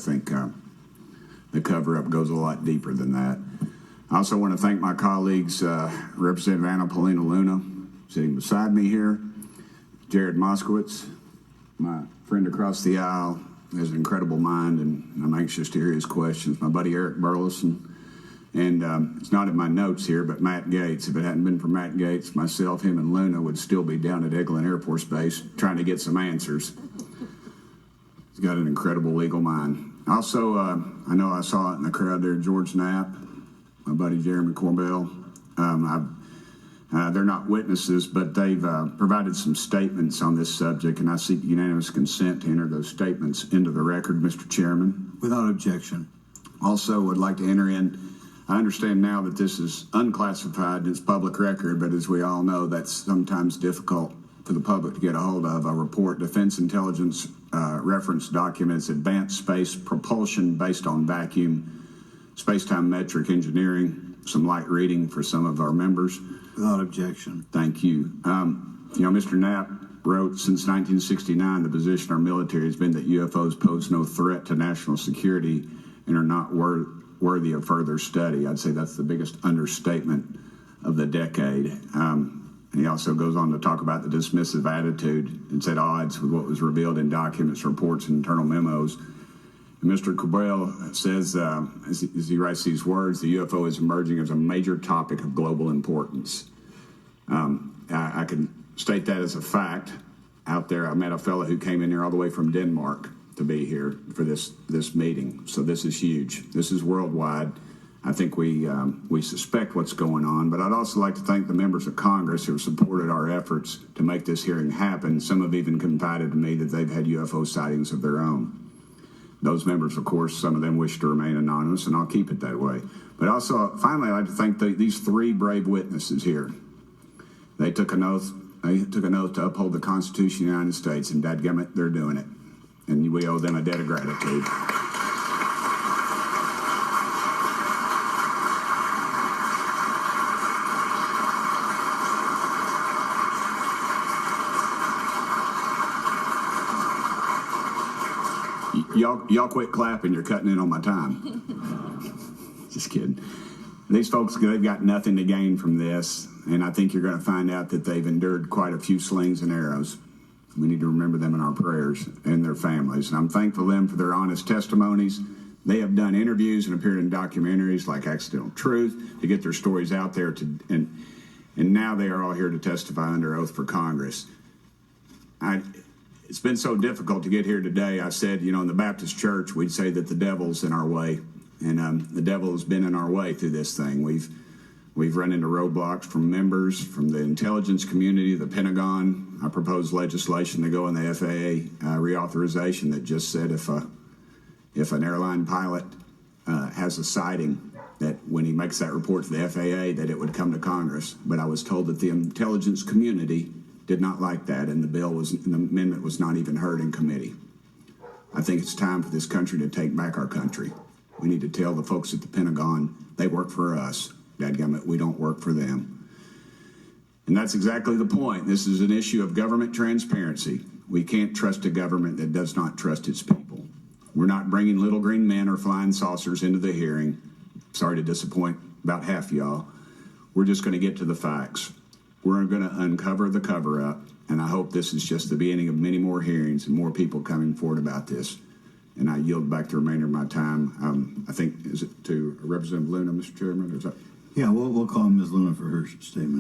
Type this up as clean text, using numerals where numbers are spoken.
think the cover-up goes a lot deeper than that. I also want to thank my colleagues, Representative Anna Paulina Luna, sitting beside me here, Jared Moskowitz, my friend across the aisle, has an incredible mind, and I'm anxious to hear his questions. My buddy Eric Burleson, and it's not in my notes here, but Matt Gaetz. If it hadn't been for Matt Gaetz, myself, him, and Luna would still be down at Eglin Air Force Base trying to get some answers. He's got an incredible legal mind. Also, I know I saw it in the crowd there, George Knapp, my buddy Jeremy Corbell. They're not witnesses, but they've provided some statements on this subject, and I seek unanimous consent to enter those statements into the record, Mr. Chairman. Without objection. Also, would like to enter in, I understand now that this is unclassified and it's public record, but as we all know, that's sometimes difficult for the public to get a hold of. I report Defense Intelligence reference documents, advanced space propulsion based on vacuum, space-time metric engineering, some light reading for some of our members. Without objection. Thank you. Mr. Knapp wrote, since 1969, the position our military has been that UFOs pose no threat to national security and are not worthy of further study. I'd say that's the biggest understatement of the decade. And he also goes on to talk about the dismissive attitude. It's at odds with what was revealed in documents, reports, and internal memos. And Mr. Cabral says, as he writes these words, the UFO is emerging as a major topic of global importance. I can state that as a fact. Out there, I met a fellow who came in here all the way from Denmark to be here for this meeting. So this is huge. This is worldwide. I think we suspect what's going on, but I'd also like to thank the members of Congress who have supported our efforts to make this hearing happen. Some have even confided to me that they've had UFO sightings of their own. Those members, of course, some of them wish to remain anonymous, and I'll keep it that way. But also, finally, I'd like to thank these three brave witnesses here. They took an oath. They took an oath to uphold the Constitution of the United States, and dadgummit, they're doing it. And we owe them a debt of gratitude. Y'all quit clapping. You're cutting in on my time. Just kidding. These folks, they've got nothing to gain from this, and I think you're going to find out that they've endured quite a few slings and arrows. We need to remember them in our prayers and their families. And I'm thankful to them for their honest testimonies. They have done interviews and appeared in documentaries like Accidental Truth to get their stories out there. And now they are all here to testify under oath for Congress. It's been so difficult to get here today. I said, in the Baptist church, we'd say that the devil's in our way. And the devil has been in our way through this thing. We've run into roadblocks from members, from the intelligence community, the Pentagon. I proposed legislation to go in the FAA reauthorization that just said if an airline pilot has a sighting, that when he makes that report to the FAA, that it would come to Congress. But I was told that the intelligence community did not like that, and the amendment was not even heard in committee. I think it's time for this country to take back our country. We need to tell the folks at the Pentagon they work for us. Dadgummit, we don't work for them. And that's exactly the point. This is an issue of government transparency. We can't trust a government that does not trust its people. We're not bringing little green men or flying saucers into the hearing. Sorry to disappoint about half y'all. We're just going to get to the facts. We're going to uncover the cover-up, and I hope this is just the beginning of many more hearings and more people coming forward about this. And I yield back the remainder of my time. I think, is it to Representative Luna, Mr. Chairman? Or is that? Yeah, we'll call Ms. Luna for her statement.